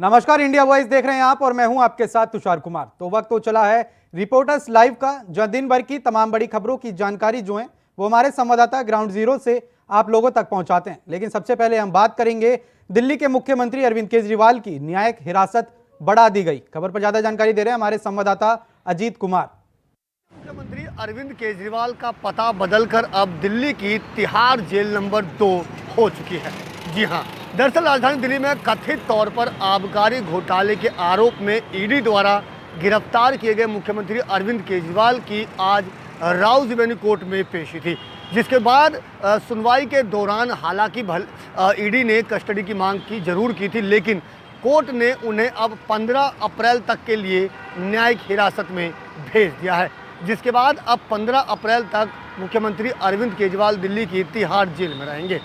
नमस्कार, India voice देख रहे हैं आप और मैं हूं आपके साथ तुषार कुमार। तो वक्त तो चला है रिपोर्टर्स लाइव का, जहां दिन भर की तमाम बड़ी खबरों की जानकारी जो है वो हमारे संवाददाता ग्राउंड जीरो से आप लोगों तक पहुंचाते हैं। लेकिन सबसे पहले हम बात करेंगे दिल्ली के मुख्यमंत्री अरविंद केजरीवाल की न्यायिक हिरासत बढ़ा दी गई। खबर पर ज्यादा जानकारी दे रहे हैं हमारे संवाददाता अजीत कुमार। मुख्यमंत्री अरविंद केजरीवाल का पता बदलकर अब दिल्ली की तिहाड़ जेल नंबर 2 हो चुकी है। जी हां, दरअसल राजधानी दिल्ली में कथित तौर पर आबकारी घोटाले के आरोप में ईडी द्वारा गिरफ्तार किए गए मुख्यमंत्री अरविंद केजरीवाल की आज राउज रेवेन्यू कोर्ट में पेशी थी, जिसके बाद सुनवाई के दौरान हालांकि ईडी ने कस्टडी की मांग की जरूर की थी, लेकिन कोर्ट ने उन्हें अब 15 अप्रैल तक के लिए न्यायिक हिरासत में भेज दिया है, जिसके बाद अब 15 अप्रैल तक मुख्यमंत्री अरविंद केजरीवाल दिल्ली की तिहाड़ जेल में रहेंगे।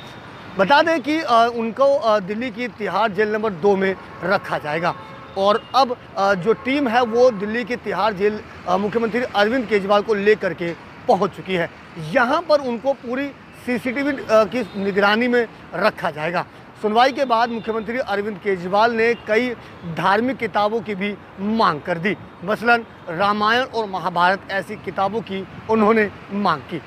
बता दें कि उनको दिल्ली की तिहाड़ जेल नंबर 2 में रखा जाएगा और अब जो टीम है वो दिल्ली की तिहाड़ जेल मुख्यमंत्री अरविंद केजरीवाल को लेकर के पहुंच चुकी है। यहां पर उनको पूरी सीसीटीवी की निगरानी में रखा जाएगा। सुनवाई के बाद मुख्यमंत्री अरविंद केजरीवाल ने कई धार्मिक किताबों की भी मांग कर दी। मसलन रामायण और महाभारत ऐसी किताबों की उन्होंने मांग की।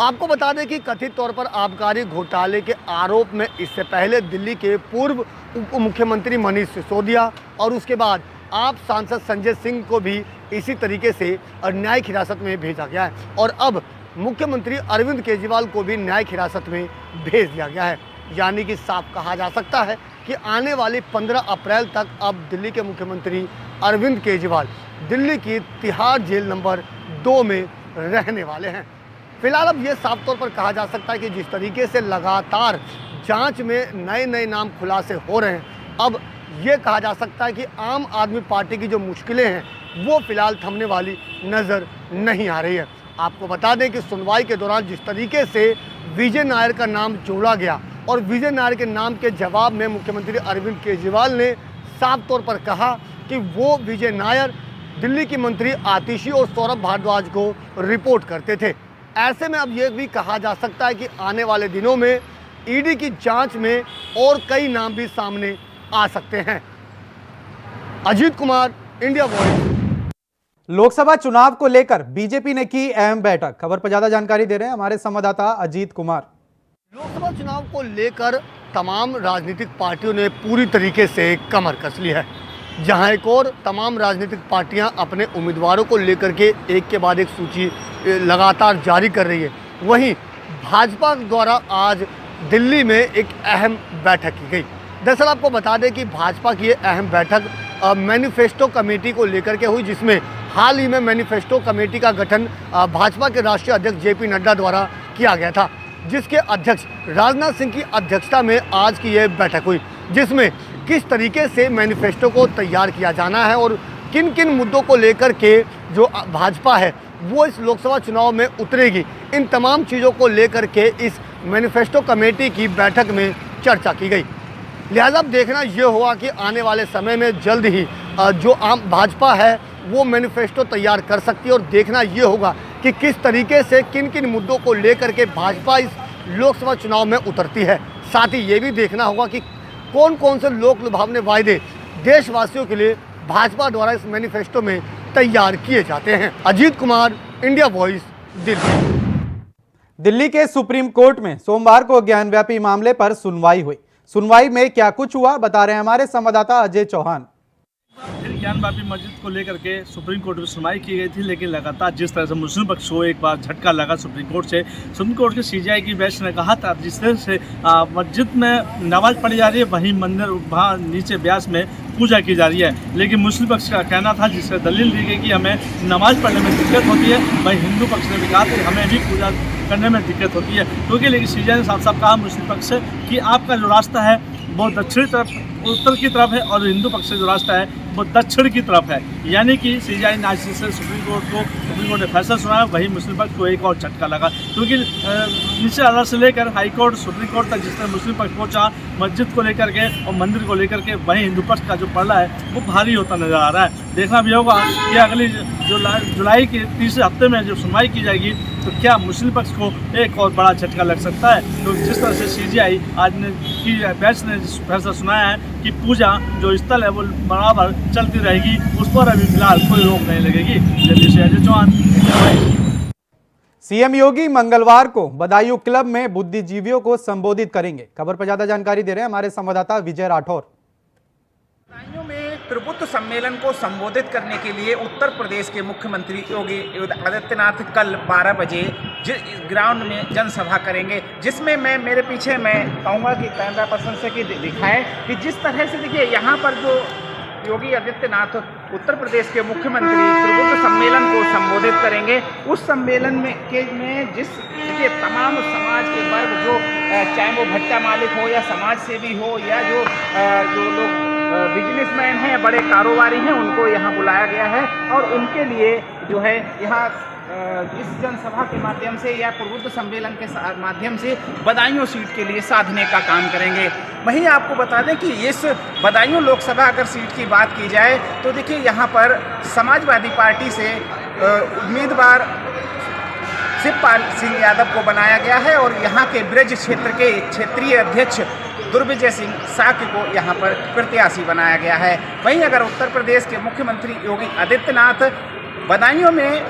आपको बता दें कि कथित तौर पर आबकारी घोटाले के आरोप में इससे पहले दिल्ली के पूर्व उप मुख्यमंत्री मनीष सिसोदिया और उसके बाद आप सांसद संजय सिंह को भी इसी तरीके से न्यायिक हिरासत में भेजा गया है और अब मुख्यमंत्री अरविंद केजरीवाल को भी न्यायिक हिरासत में भेज दिया गया है। यानी कि साफ कहा जा सकता है कि आने वाली 15 अप्रैल तक अब दिल्ली के मुख्यमंत्री अरविंद केजरीवाल दिल्ली की तिहाड़ जेल नंबर 2 में रहने वाले हैं। फिलहाल अब ये साफ तौर पर कहा जा सकता है कि जिस तरीके से लगातार जांच में नए नए नाम खुलासे हो रहे हैं, अब ये कहा जा सकता है कि आम आदमी पार्टी की जो मुश्किलें हैं वो फिलहाल थमने वाली नज़र नहीं आ रही है। आपको बता दें कि सुनवाई के दौरान जिस तरीके से विजय नायर का नाम जोड़ा गया और विजय नायर के नाम के जवाब में मुख्यमंत्री अरविंद केजरीवाल ने साफ तौर पर कहा कि वो विजय नायर दिल्ली की मंत्री आतिशी और सौरभ भारद्वाज को रिपोर्ट करते थे। ऐसे में अब यह भी कहा जा सकता है कि आने वाले दिनों में ईडी की जांच में और कई नाम भी सामने आ सकते हैं। Ajit Kumar, India Voice. लोकसभा चुनाव को लेकर बीजेपी ने की अहम बैठक। खबर पर ज्यादा जानकारी दे रहे हैं हमारे संवाददाता अजीत कुमार। लोकसभा चुनाव को लेकर तमाम राजनीतिक पार्टियों ने पूरी तरीके से कमर कस ली है। जहां एक और तमाम राजनीतिक पार्टियां अपने उम्मीदवारों को लेकर के एक के बाद एक सूची लगातार जारी कर रही है, वहीं भाजपा द्वारा आज दिल्ली में एक अहम बैठक की गई। दरअसल आपको बता दें कि भाजपा की ये अहम बैठक मैनिफेस्टो कमेटी को लेकर के हुई, जिसमें हाल ही में मैनिफेस्टो कमेटी का गठन भाजपा के राष्ट्रीय अध्यक्ष जेपी नड्डा द्वारा किया गया था, जिसके अध्यक्ष राजनाथ सिंह की अध्यक्षता में आज की यह बैठक हुई, जिसमें किस तरीके से मैनिफेस्टो को तैयार किया जाना है और किन किन मुद्दों को लेकर के जो भाजपा है वो इस लोकसभा चुनाव में उतरेगी, इन तमाम चीज़ों को लेकर के इस मैनिफेस्टो कमेटी की बैठक में चर्चा की गई। लिहाजा अब देखना ये होगा कि आने वाले समय में जल्द ही जो आम भाजपा है वो मैनिफेस्टो तैयार कर सकती है और देखना ये होगा कि किस तरीके से किन किन मुद्दों को लेकर के भाजपा इस लोकसभा चुनाव में उतरती है। साथ ही ये भी देखना होगा कि कौन कौन से लोक लुभावने वायदे देशवासियों के लिए भाजपा द्वारा इस मैनिफेस्टो में तैयार किए जाते हैं। Ajit Kumar, India Voice, Delhi. दिल्ली के सुप्रीम कोर्ट में सोमवार को ज्ञानव्यापी मामले पर सुनवाई हुई। सुनवाई में क्या कुछ हुआ बता रहे हैं हमारे संवाददाता अजय चौहान। ज्ञानव्यापी मस्जिद को लेकर के सुप्रीम कोर्ट में सुनवाई की गई थी, लेकिन लगातार जिस तरह से मुस्लिम पक्ष को एक बार झटका लगा सुप्रीम कोर्ट के सीजेआई की बेंच ने कहा था जिस तरह से मस्जिद में नमाज पढ़ी जा रही है वहीं मंदिर वहाँ नीचे ब्यास में पूजा की जा रही है, लेकिन मुस्लिम पक्ष का कहना था जिससे दलील दी गई कि हमें नमाज पढ़ने में दिक्कत होती है, वहीं हिंदू पक्ष ने भी कहा कि हमें भी पूजा करने में दिक्कत होती है, क्योंकि लेकिन सीजेआई ने साफ साफ कहा मुस्लिम पक्ष से कि आपका जो रास्ता है वो दक्षिणी तरफ उत्तर की तरफ है और हिंदू पक्ष से जो रास्ता है वो दक्षिण की तरफ है। यानी कि सीजेआई ने आज से सुप्रीम कोर्ट ने फैसला सुनाया, वहीं मुस्लिम पक्ष को एक और झटका लगा, क्योंकि नीचे अदालत से लेकर हाई कोर्ट सुप्रीम कोर्ट तक जिस तरह मुस्लिम पक्ष पहुंचा मस्जिद को लेकर के और मंदिर को लेकर के, वहीं हिंदू पक्ष का जो पलड़ा है वो भारी होता नजर आ रहा है। देखना भी होगा कि अगली जुलाई के तीसरे हफ्ते में जो सुनवाई की जाएगी तो क्या मुस्लिम पक्ष को एक और बड़ा झटका लग सकता है। तो जिस तरह से CGI आज ने की बेंच ने फैसला सुनाया है कि पूजा जो स्थल है वो बराबर चलती रहेगी, उस पर अभी फिलहाल कोई रोक नहीं लगेगी। दिल्ली से अजय चौहान। सीएम योगी मंगलवार को बदायूं क्लब में बुद्धिजीवियों को संबोधित करेंगे। खबर पर ज्यादा जानकारी दे रहे हैं हमारे संवाददाता विजय राठौर। बदायूं में प्रबुद्ध सम्मेलन को संबोधित करने के लिए उत्तर प्रदेश के मुख्यमंत्री योगी आदित्यनाथ कल 12 बजे ग्राउंड में जनसभा करेंगे, जिसमें मेरे पीछे मैं कहूँगा कि कैमरा पर्सन से कि दिखाएं कि जिस तरह से देखिए यहाँ पर जो योगी आदित्यनाथ उत्तर प्रदेश के मुख्यमंत्री प्रबुद्ध सम्मेलन को संबोधित करेंगे। उस सम्मेलन में जिस देखिए तमाम समाज के वर्ग जो चाहे वो भट्टा मालिक हो या समाज सेवी हो या जो लोग बिजनेसमैन हैं, बड़े कारोबारी हैं, उनको यहाँ बुलाया गया है और उनके लिए जो है यहाँ इस जनसभा के माध्यम से या प्रबुद्ध सम्मेलन के माध्यम से बदायूं सीट के लिए साधने का काम करेंगे। वहीं आपको बता दें कि इस बदायूं लोकसभा अगर सीट की बात की जाए तो देखिए यहाँ पर समाजवादी पार्टी से उम्मीदवार शिवपाल सिंह यादव को बनाया गया है और यहाँ के ब्रज क्षेत्र के क्षेत्रीय अध्यक्ष दुर्विजय सिंह साक्य को यहाँ पर प्रत्याशी बनाया गया है। वहीं अगर उत्तर प्रदेश के मुख्यमंत्री योगी आदित्यनाथ बदायूं में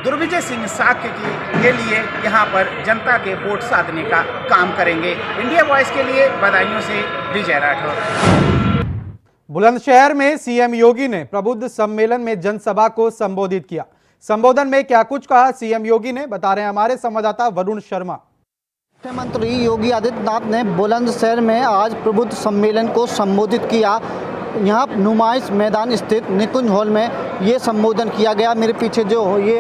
दुर्विजय सिंह साक्य के लिए यहाँ पर जनता के वोट साधने का काम करेंगे। इंडिया वॉइस के लिए बदायूं से विजय राठौर। बुलंदशहर में सीएम योगी ने प्रबुद्ध सम्मेलन में जनसभा को संबोधित किया। संबोधन में क्या कुछ कहा सीएम योगी ने, बता रहे हैं हमारे संवाददाता वरुण शर्मा। मुख्यमंत्री योगी आदित्यनाथ ने बुलंदशहर में आज प्रबुद्ध सम्मेलन को संबोधित किया। यहाँ नुमाइश मैदान स्थित निकुंज हॉल में ये संबोधन किया गया। मेरे पीछे जो ये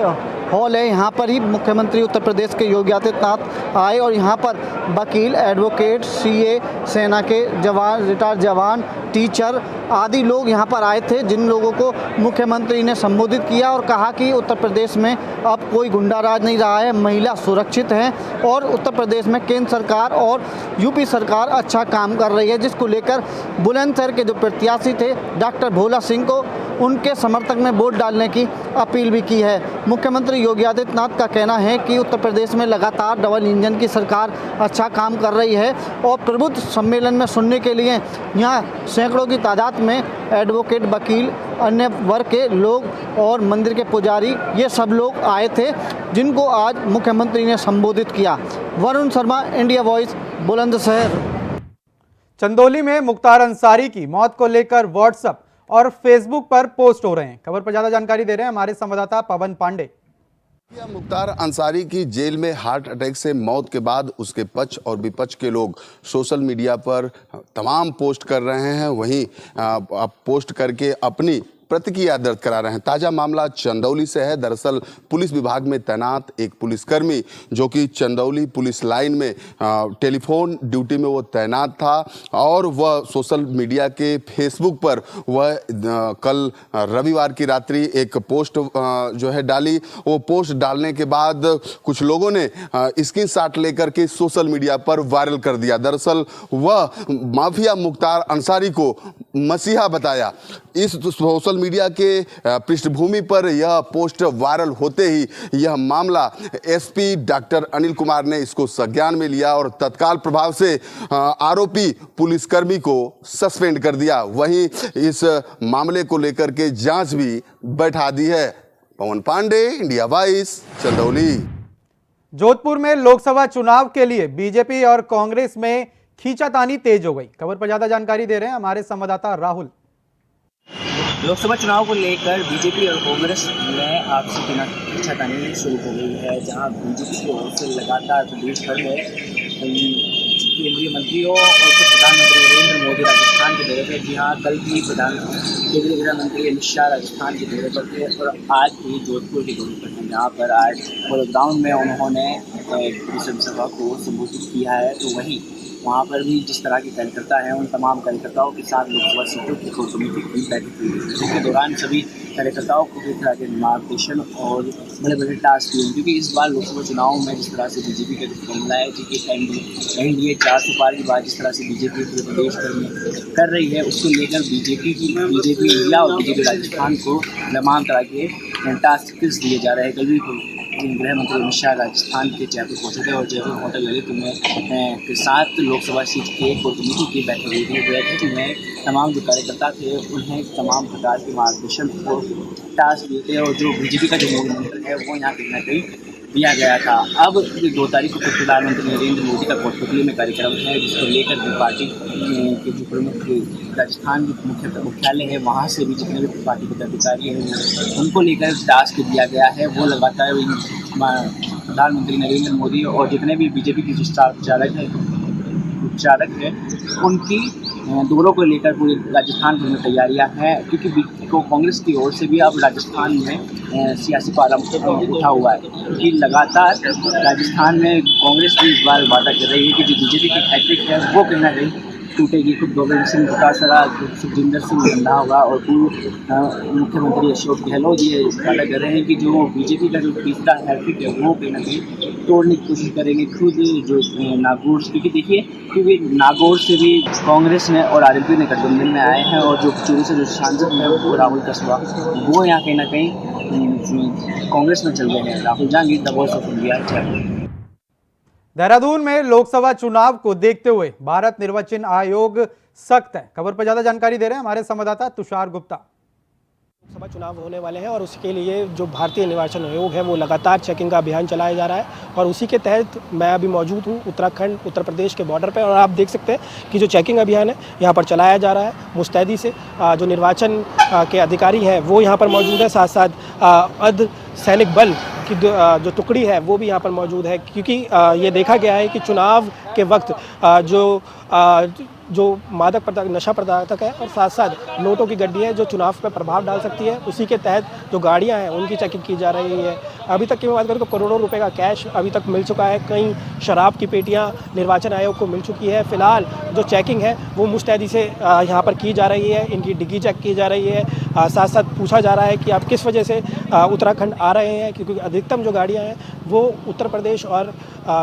हॉल है, यहाँ पर ही मुख्यमंत्री उत्तर प्रदेश के योगी आदित्यनाथ आए और यहाँ पर वकील, एडवोकेट, CA, सेना के जवान, रिटायर्ड जवान, टीचर आदि लोग यहाँ पर आए थे, जिन लोगों को मुख्यमंत्री ने संबोधित किया और कहा कि उत्तर प्रदेश में अब कोई गुंडा राज नहीं रहा है, महिला सुरक्षित हैं और उत्तर प्रदेश में केंद्र सरकार और यूपी सरकार अच्छा काम कर रही है, जिसको लेकर बुलंदशहर के जो प्रत्याशी थे डॉक्टर भोला सिंह को उनके समर्थक में वोट डालने की अपील भी की है। मुख्यमंत्री योगी आदित्यनाथ का कहना है कि उत्तर प्रदेश में लगातार डबल इंजन की सरकार अच्छा काम कर रही है और प्रबुद्ध सम्मेलन में सुनने के लिए यहाँ सैकड़ों की तादाद में एडवोकेट, वकील, अन्य वर्ग के लोग और मंदिर के पुजारी ये सब लोग आए थे, जिनको आज मुख्यमंत्री ने संबोधित किया। Varun Sharma, India Voice, Bulandshahr. चंदौली में मुख्तार अंसारी की मौत को लेकर व्हाट्सएप और फेसबुक पर पोस्ट हो रहे हैं। खबर पर ज्यादा जानकारी दे रहे हैं हमारे संवाददाता पवन पांडे। मुख्तार अंसारी की जेल में हार्ट अटैक से मौत के बाद उसके पक्ष और विपक्ष के लोग सोशल मीडिया पर तमाम पोस्ट कर रहे हैं, वहीं पोस्ट करके अपनी प्रतिक्रिया दर्ज करा रहे हैं। ताज़ा मामला चंदौली से है। दरअसल पुलिस विभाग में तैनात एक पुलिसकर्मी जो कि चंदौली पुलिस लाइन में टेलीफोन ड्यूटी में वो तैनात था और वह सोशल मीडिया के फेसबुक पर वह कल रविवार की रात्रि एक पोस्ट जो है डाली। वो पोस्ट डालने के बाद कुछ लोगों ने स्क्रीनशॉट लेकर के सोशल मीडिया पर वायरल कर दिया। दरअसल वह माफिया मुख्तार अंसारी को मसीहा बताया। इस सोशल मीडिया के पृष्ठभूमि पर यह पोस्ट वायरल होते ही यह मामला SP डॉक्टर अनिल कुमार ने इसको संज्ञान में लिया और तत्काल प्रभाव से आरोपी पुलिसकर्मी को सस्पेंड कर दिया। वहीं इस मामले को लेकर के जांच भी बैठा दी है। पवन पांडे, इंडिया वॉइस, चंदौली। जोधपुर में लोकसभा चुनाव के लिए बीजेपी और कांग्रेस में खींचातानी तेज हो गई। खबर पर ज्यादा जानकारी दे रहे हैं हमारे संवाददाता राहुल। लोकसभा चुनाव को लेकर बीजेपी और कांग्रेस में आपसी खींचातानी शुरू हो गई है, जहां बीजेपी की ओर से लगातार प्रदेश भर में केंद्रीय मंत्रियों और प्रधानमंत्री नरेंद्र मोदी राजस्थान के दौरे पर, जी हाँ, कल भी केंद्रीय गृह मंत्री अमित शाह राजस्थान के दौरे पर थे और आज भी जोधपुर के दौरे पर हैं, जहाँ पर आज ग्राउंड में उन्होंने जनसभा को संबोधित किया है। तो वहीं वहाँ पर भी जिस तरह के कार्यकर्ता हैं उन तमाम कार्यकर्ताओं के साथ लोकसभा सीटों की कोर कमेटी की बैठक हुई, जिसके दौरान सभी कार्यकर्ताओं को किस तरह के मार्गदर्शन और बड़े बड़े टास्क हुए, क्योंकि इस बार लोकसभा चुनाव में जिस तरह से बीजेपी का जो फॉर्मूला है जी के एनडीए 400 पार की बात जिस तरह से बीजेपी पूरे प्रदेश भर में कर रही है, उसको लेकर बीजेपी इंडिया और बीजेपी राजस्थान को तमाम तरह के टास्क दिए जा रहे हैं। कल भी गृह मंत्री अमित शाह राजस्थान के जयपुर पहुंचे थे और जयपुर होटल ललित में के साथ लोकसभा सीट के कोर कमेटी की बैठक हुई थी। बैठक में तमाम जो कार्यकर्ता थे उन्हें तमाम प्रकार के मार्गदर्शन को टास्क दिए थे और जो बीजेपी का जो मूल मंत्र है वो यहाँ कहीं ना कहीं दिया गया था। अब 2 तारीख को प्रधानमंत्री नरेंद्र मोदी का कोटपुतली में कार्यक्रम है, जिसको लेकर पार्टी के जो प्रमुख राजस्थान के मुख्यालय है वहाँ से भी जितने भी पार्टी के पदाधिकारी हैं उनको लेकर टास्क दिया गया है। वो लगातार प्रधानमंत्री नरेंद्र मोदी और जितने भी बीजेपी के जो स्टार प्रचारक हैं उनकी दोनों को लेकर पूरे राजस्थान भर में तैयारियां हैं, क्योंकि कांग्रेस की ओर से भी अब राजस्थान में सियासी पारंपरिक उठा हुआ है, क्योंकि लगातार राजस्थान में कांग्रेस भी इस बार वादा कर रही है कि जो बीजेपी की हैट्रिक है वो कहीं ना कहीं टूटेगी। खुद गोविंद सिंह डोटासरा, सुखजिंदर सिंह रंधावा और पूर्व मुख्यमंत्री अशोक गहलोत ये वादा कर रहे हैं कि जो बीजेपी का जो तीसरा हैट्रिक है वो कहीं ना कहीं तोड़ने की कोशिश करेंगे। खुद जो नागौर, क्योंकि देखिए क्योंकि नागौर से भी कांग्रेस ने और आरएलपी ने गठबंधन में आए हैं और जो चूरू से जो सांसद है वो राहुल कस्बा वो यहाँ कहीं ना कहीं कांग्रेस में चल गए हैं। Rahul Jahangir, the voice of India. Dehradun में लोकसभा चुनाव को देखते हुए भारत निर्वाचन आयोग सख्त है। खबर पर ज्यादा जानकारी दे रहे हैं हमारे संवाददाता तुषार गुप्ता। लोकसभा चुनाव होने वाले हैं और उसके लिए जो भारतीय निर्वाचन आयोग है वो लगातार चेकिंग का अभियान चलाया जा रहा है और उसी के तहत मैं अभी मौजूद हूँ उत्तराखंड उत्तर प्रदेश के बॉर्डर पर और आप देख सकते हैं कि जो चेकिंग अभियान है यहाँ पर चलाया जा रहा है मुस्तैदी से। जो निर्वाचन के अधिकारी हैं वो यहाँ पर मौजूद है, साथ साथ अर्ध सैनिक बल की जो टुकड़ी है वो भी यहाँ पर मौजूद है, क्योंकि ये देखा गया है कि चुनाव के वक्त जो मादक पदार्थ नशा पदार्थ है और साथ साथ नोटों की गड्डी है जो चुनाव पर प्रभाव डाल सकती है, उसी के तहत जो गाड़ियां हैं उनकी चेकिंग की जा रही है। अभी तक की मैं बात करूँ तो करोड़ों रुपए का कैश अभी तक मिल चुका है, कई शराब की पेटियां निर्वाचन आयोग को मिल चुकी है। फिलहाल जो चेकिंग है वो मुस्तैदी से यहाँ पर की जा रही है, इनकी डिग्गी चेक की जा रही है। साथ साथ पूछा जा रहा है कि आप किस वजह से उत्तराखंड आ रहे हैं, क्योंकि अधिकतम जो गाड़ियाँ हैं वो उत्तर प्रदेश और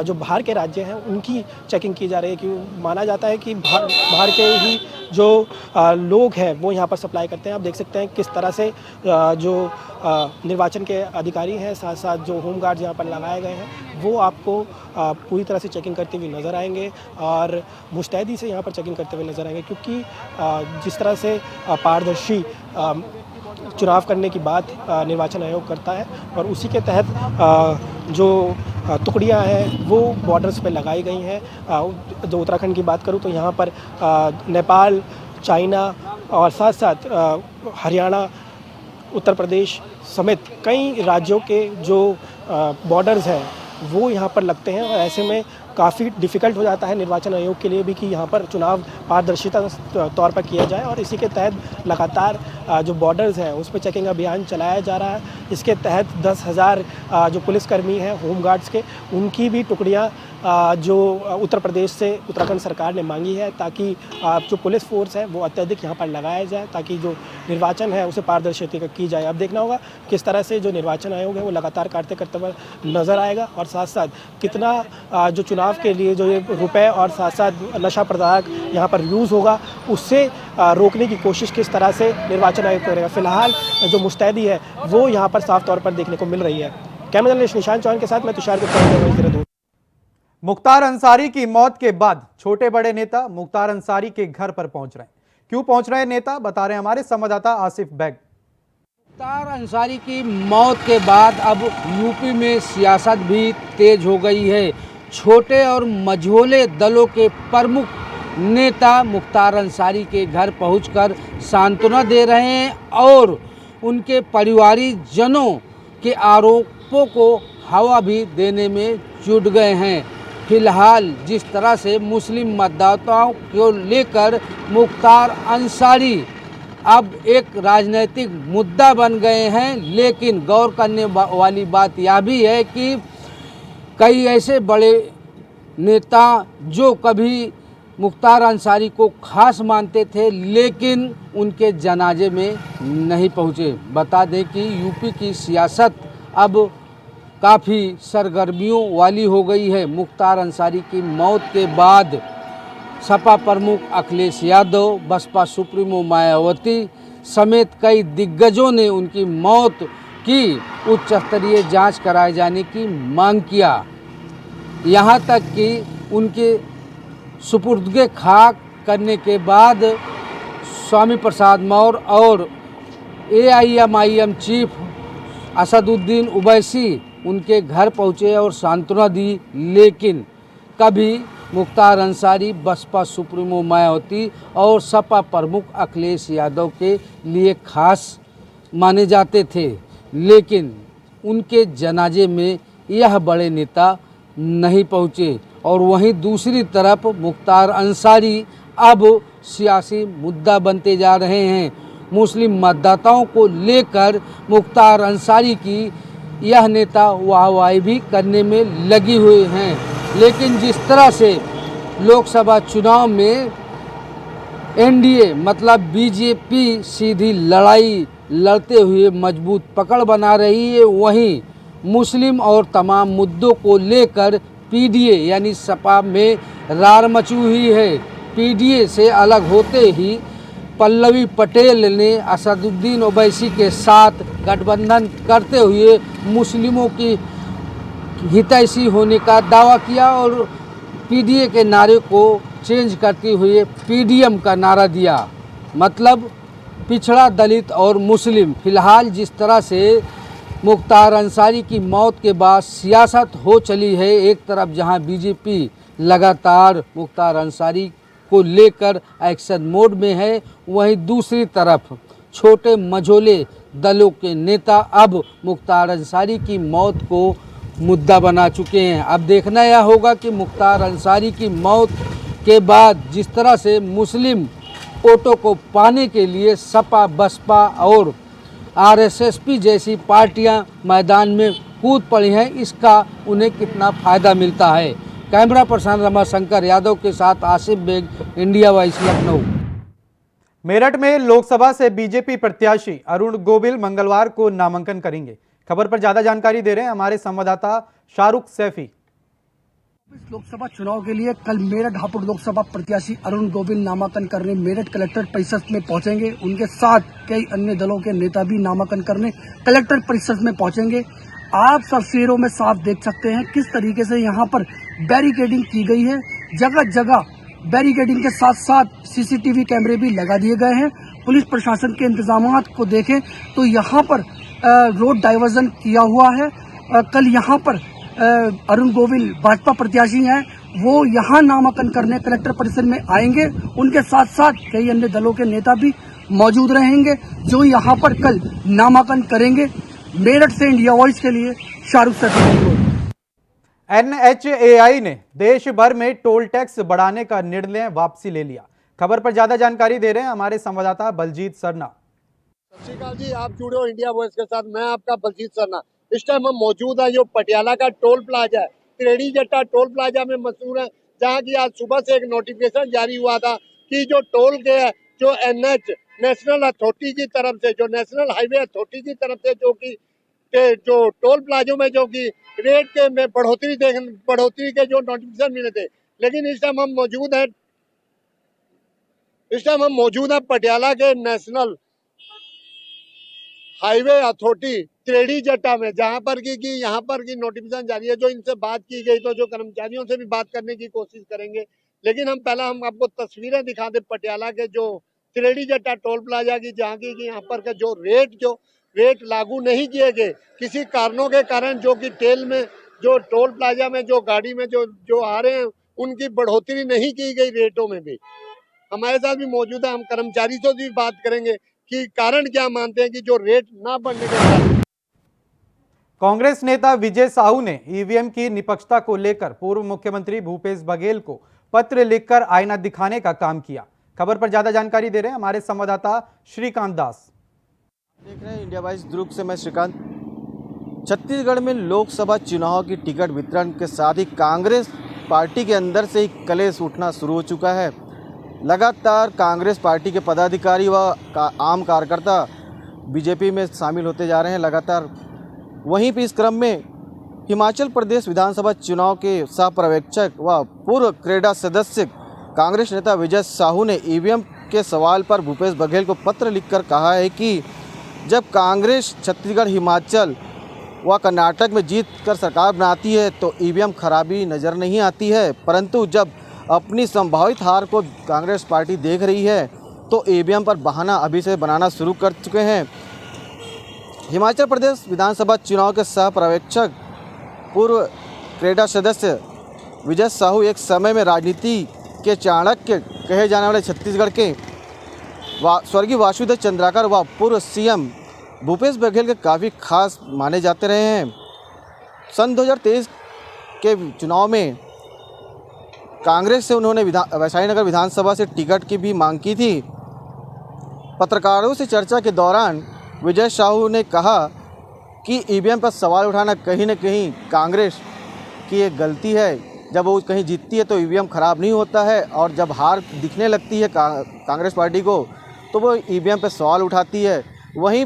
जो बाहर के राज्य हैं उनकी चेकिंग की जा रही है, क्योंकि माना जाता है कि बाहर के ही जो लोग हैं वो यहाँ पर सप्लाई करते हैं। आप देख सकते हैं किस तरह से जो निर्वाचन के अधिकारी हैं साथ साथ जो होम गार्ड यहाँ पर लगाए गए हैं वो आपको पूरी तरह से चेकिंग करते हुए नज़र आएंगे और मुस्तैदी से यहाँ पर चेकिंग करते हुए नज़र आएंगे, क्योंकि जिस तरह से पारदर्शी चुनाव करने की बात निर्वाचन आयोग करता है और उसी के तहत जो टुकड़ियां हैं वो बॉर्डर्स पे लगाई गई हैं। जो उत्तराखंड की बात करूं तो यहाँ पर नेपाल, चाइना और साथ साथ हरियाणा, उत्तर प्रदेश समेत कई राज्यों के जो बॉर्डर्स हैं वो यहाँ पर लगते हैं और ऐसे में काफ़ी डिफ़िकल्ट हो जाता है निर्वाचन आयोग के लिए भी कि यहाँ पर चुनाव पारदर्शिता तौर पर किया जाए और इसी के तहत लगातार जो बॉर्डर्स हैं उस पर चेकिंग अभियान चलाया जा रहा है। इसके तहत 10,000 जो पुलिसकर्मी हैं होम गार्ड्स के उनकी भी टुकड़ियाँ जो उत्तर प्रदेश से उत्तराखंड सरकार ने मांगी है, ताकि जो पुलिस फोर्स है वो अत्यधिक यहाँ पर लगाया जाए ताकि जो निर्वाचन है उसे पारदर्शिता की जाए। अब देखना होगा किस तरह से जो निर्वाचन आयोग है वो लगातार कार्य करते हुए नज़र आएगा और साथ साथ कितना जो चुनाव के लिए जो ये रुपए और साथ साथ नशा पदार्थ यहाँ पर यूज़ होगा उससे रोकने की कोशिश किस तरह से निर्वाचन आयोग करेगा। फिलहाल जो मुस्तैदी है वो यहाँ पर साफ तौर पर देखने को मिल रही है। कैमरा जर्नलिस्ट निशांत चौहान के साथ मैं तुषार गुप्ता। मुख्तार अंसारी की मौत के बाद छोटे बड़े नेता मुख्तार अंसारी के घर पर पहुंच रहे हैं। क्यों पहुंच रहे हैं नेता, बता रहे हैं हमारे संवाददाता आसिफ बैग। मुख्तार अंसारी की मौत के बाद अब यूपी में सियासत भी तेज हो गई है। छोटे और मझोले दलों के प्रमुख नेता मुख्तार अंसारी के घर पहुंचकर सांत्वना दे रहे हैं और उनके परिवारीजनों के आरोपों को हवा भी देने में जुट गए हैं। फिलहाल जिस तरह से मुस्लिम मतदाताओं को लेकर मुख्तार अंसारी अब एक राजनीतिक मुद्दा बन गए हैं, लेकिन गौर करने वाली बात यह भी है कि कई ऐसे बड़े नेता जो कभी मुख्तार अंसारी को खास मानते थे, लेकिन उनके जनाजे में नहीं पहुँचे। बता दें कि यूपी की सियासत अब काफ़ी सरगर्मियों वाली हो गई है। मुख्तार अंसारी की मौत के बाद सपा प्रमुख अखिलेश यादव, बसपा सुप्रीमो मायावती समेत कई दिग्गजों ने उनकी मौत की उच्च स्तरीय जांच कराए जाने की मांग किया। यहाँ तक कि उनके सुपुर्दगे खाक करने के बाद स्वामी प्रसाद मौर्य और AIMIM चीफ असदुद्दीन ओवैसी उनके घर पहुँचे और सांत्वना दी, लेकिन कभी मुख्तार अंसारी बसपा सुप्रीमो मायावती और सपा प्रमुख अखिलेश यादव के लिए खास माने जाते थे, लेकिन उनके जनाजे में यह बड़े नेता नहीं पहुँचे। और वहीं दूसरी तरफ मुख्तार अंसारी अब सियासी मुद्दा बनते जा रहे हैं। मुस्लिम मतदाताओं को लेकर मुख्तार अंसारी की यह नेता वाहवाही भी करने में लगी हुए हैं, लेकिन जिस तरह से लोकसभा चुनाव में NDA मतलब BJP सीधी लड़ाई लड़ते हुए मजबूत पकड़ बना रही है, वहीं मुस्लिम और तमाम मुद्दों को लेकर PDA यानी सपा में रार मची हुई है। PDA से अलग होते ही पल्लवी पटेल ने असदुद्दीन ओवैसी के साथ गठबंधन करते हुए मुस्लिमों की हितैषी होने का दावा किया और PDA के नारे को चेंज करते हुए PDM का नारा दिया, मतलब पिछड़ा, दलित और मुस्लिम। फिलहाल जिस तरह से मुख्तार अंसारी की मौत के बाद सियासत हो चली है, एक तरफ जहां BJP लगातार मुख्तार अंसारी को लेकर एक्शन मोड में है, वहीं दूसरी तरफ छोटे मझोले दलों के नेता अब मुख्तार अंसारी की मौत को मुद्दा बना चुके हैं। अब देखना यह होगा कि मुख्तार अंसारी की मौत के बाद जिस तरह से मुस्लिम वोटों को पाने के लिए सपा, बसपा और RSSP जैसी पार्टियां मैदान में कूद पड़ी हैं, इसका उन्हें कितना फ़ायदा मिलता है। कैमरा पर्सन रमाशंकर यादव के साथ आसिफ बेग, इंडिया वॉइस, लखनऊ। मेरठ में लोकसभा से बीजेपी प्रत्याशी अरुण गोविल मंगलवार को नामांकन करेंगे। खबर पर ज्यादा जानकारी दे रहे हैं हमारे संवाददाता शाहरुख सैफी। लोकसभा चुनाव के लिए कल मेरठ हापुड़ लोकसभा प्रत्याशी अरुण गोविल नामांकन करने मेरठ कलेक्टर परिषद में पहुंचेंगे। उनके साथ कई अन्य दलों के नेता भी नामांकन करने कलेक्टर परिषद में पहुंचेंगे। आप सब शेरों में साफ देख सकते हैं किस तरीके से यहाँ पर बैरिकेडिंग की गई है। जगह जगह बैरिकेडिंग के साथ साथ CCTV कैमरे भी लगा दिए गए हैं। पुलिस प्रशासन के इंतजाम को देखें तो यहाँ पर रोड डाइवर्जन किया हुआ है। कल यहाँ पर अरुण गोविल भाजपा प्रत्याशी हैं, वो यहाँ नामांकन करने कलेक्टर परिसर में आएंगे। उनके साथ साथ कई अन्य दलों के नेता भी मौजूद रहेंगे जो यहाँ पर कल नामांकन करेंगे। मेरठ से इंडिया वॉइस के लिए शाहरुख सैफी। NHAI ने देश भर में टोल टैक्स बढ़ाने का निर्णय वापसी ले लिया। खबर पर ज्यादा जानकारी दे रहे हैं हमारे संवाददाता बलजीत सरना। सत श्री अकाल जी, आप जुड़े हो इंडिया वॉइस के साथ। मैं आपका बलजीत सरना। इस टाइम हम मौजूद हैं जो पटियाला का टोल प्लाजा है, त्रेड़ी जट्टा टोल प्लाजा में मशहूर है, जहां की आज सुबह से एक नोटिफिकेशन जारी हुआ था कि जो टोल के है जो NH नेशनल अथॉरिटी की तरफ से, जो नेशनल हाईवे अथॉरिटी की तरफ से जो टोल प्लाजों में जो कि रेट के में बढ़ोतरी के जो नोटिफिकेशन मिले थे, लेकिन इस टाइम हम मौजूद हैं पटियाला के नेशनल हाईवे अथॉरिटी त्रेड़ी जट्टा में, जहां पर की यहाँ पर की नोटिफिकेशन जारी है। जो इनसे बात की गई तो जो कर्मचारियों से भी बात करने की कोशिश करेंगे, लेकिन हम आपको तस्वीरें दिखा दें पटियाला के जो त्रेड़ी जट्टा टोल प्लाजा की, जहाँ की यहाँ पर का जो रेट लागू नहीं किए गए किसी कारणों के कारण, जो कि तेल में जो टोल प्लाजा में जो गाड़ी में जो आ रहे हैं उनकी बढ़ोतरी नहीं की गई रेटों में भी। हमारे साथ भी मौजूद है, हम कर्मचारी से भी बात करेंगे कि कारण क्या मानते हैं कि जो रेट ना बढ़ने के कारण। कांग्रेस नेता विजय साहू ने ईवीएम की निष्पक्षता को लेकर पूर्व मुख्यमंत्री भूपेश बघेल को पत्र लिखकर आईना दिखाने का काम किया। खबर पर ज्यादा जानकारी दे रहे हैं हमारे संवाददाता श्रीकांत दास। देख रहे हैं इंडिया वॉइस दुर्ग से मैं श्रीकांत। छत्तीसगढ़ में लोकसभा चुनाव की टिकट वितरण के साथ ही कांग्रेस पार्टी के अंदर से ही कलेश उठना शुरू हो चुका है। लगातार कांग्रेस पार्टी के पदाधिकारी व आम कार्यकर्ता बीजेपी में शामिल होते जा रहे हैं लगातार। वहीं भी इस क्रम में हिमाचल प्रदेश विधानसभा चुनाव के सह पर्यवेक्षक व पूर्व क्रेडा सदस्य कांग्रेस नेता विजय साहू ने ईवीएम के सवाल पर भूपेश बघेल को पत्र लिखकर कहा है कि जब कांग्रेस छत्तीसगढ़, हिमाचल व कर्नाटक में जीत कर सरकार बनाती है तो ईवीएम खराबी नज़र नहीं आती है, परंतु जब अपनी संभावित हार को कांग्रेस पार्टी देख रही है तो ईवीएम पर बहाना अभी से बनाना शुरू कर चुके हैं। हिमाचल प्रदेश विधानसभा चुनाव के सह पर्यवेक्षक पूर्व क्रेडा सदस्य विजय साहू एक समय में राजनीति के चाणक्य कहे जाने वाले छत्तीसगढ़ के स्वर्गीय वासुदेव चंद्राकर व पूर्व सीएम भूपेश बघेल के काफ़ी खास माने जाते रहे हैं। सन 2023 के चुनाव में कांग्रेस से उन्होंने वैशाली नगर विधानसभा से टिकट की भी मांग की थी। पत्रकारों से चर्चा के दौरान विजय साहू ने कहा कि ईवीएम पर सवाल उठाना कहीं न कहीं कांग्रेस की एक गलती है। जब वो कहीं जीतती है तो ईवीएम ख़राब नहीं होता है, और जब हार दिखने लगती है कांग्रेस पार्टी को तो वो ईवीएम पर सवाल उठाती है। वहीं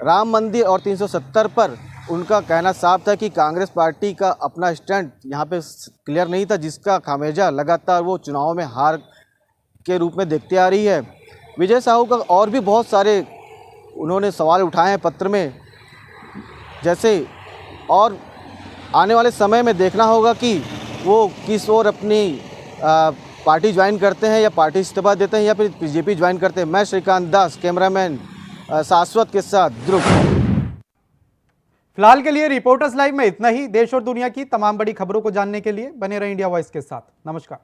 राम मंदिर और 370 पर उनका कहना साफ था कि कांग्रेस पार्टी का अपना स्टैंड यहाँ पे क्लियर नहीं था, जिसका खामियाजा लगातार वो चुनाव में हार के रूप में देखते आ रही है। विजय साहू का और भी बहुत सारे उन्होंने सवाल उठाए हैं पत्र में, जैसे और आने वाले समय में देखना होगा कि वो किस ओर अपनी पार्टी ज्वाइन करते हैं या पार्टी इस्तीफा देते हैं या फिर बीजेपी ज्वाइन करते हैं। मैं श्रीकांत दास, कैमरामैन शाश्वत के साथ ध्रुव। फिलहाल के लिए रिपोर्टर्स लाइव में इतना ही। देश और दुनिया की तमाम बड़ी खबरों को जानने के लिए बने रहे इंडिया वॉइस के साथ। नमस्कार।